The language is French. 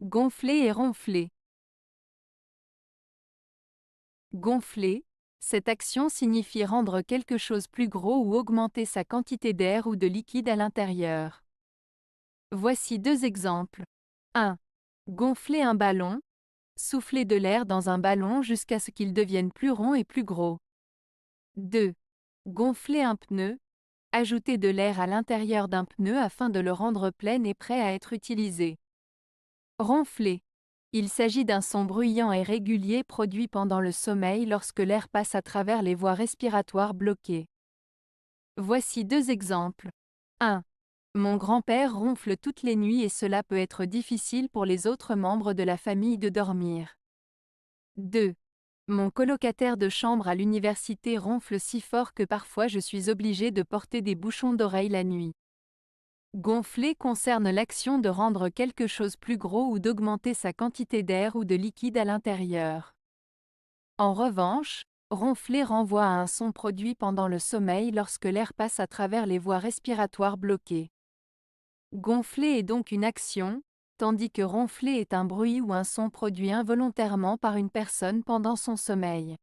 Gonfler et ronfler. Gonfler, cette action signifie rendre quelque chose plus gros ou augmenter sa quantité d'air ou de liquide à l'intérieur. Voici deux exemples. 1. Gonfler un ballon. Souffler de l'air dans un ballon jusqu'à ce qu'il devienne plus rond et plus gros. 2. Gonfler un pneu. Ajouter de l'air à l'intérieur d'un pneu afin de le rendre plein et prêt à être utilisé. Ronfler. Il s'agit d'un son bruyant et régulier produit pendant le sommeil lorsque l'air passe à travers les voies respiratoires bloquées. Voici deux exemples. 1. Mon grand-père ronfle toutes les nuits et cela peut être difficile pour les autres membres de la famille de dormir. 2. Mon colocataire de chambre à l'université ronfle si fort que parfois je suis obligé de porter des bouchons d'oreille la nuit. Gonfler concerne l'action de rendre quelque chose plus gros ou d'augmenter sa quantité d'air ou de liquide à l'intérieur. En revanche, ronfler renvoie à un son produit pendant le sommeil lorsque l'air passe à travers les voies respiratoires bloquées. Gonfler est donc une action, tandis que ronfler est un bruit ou un son produit involontairement par une personne pendant son sommeil.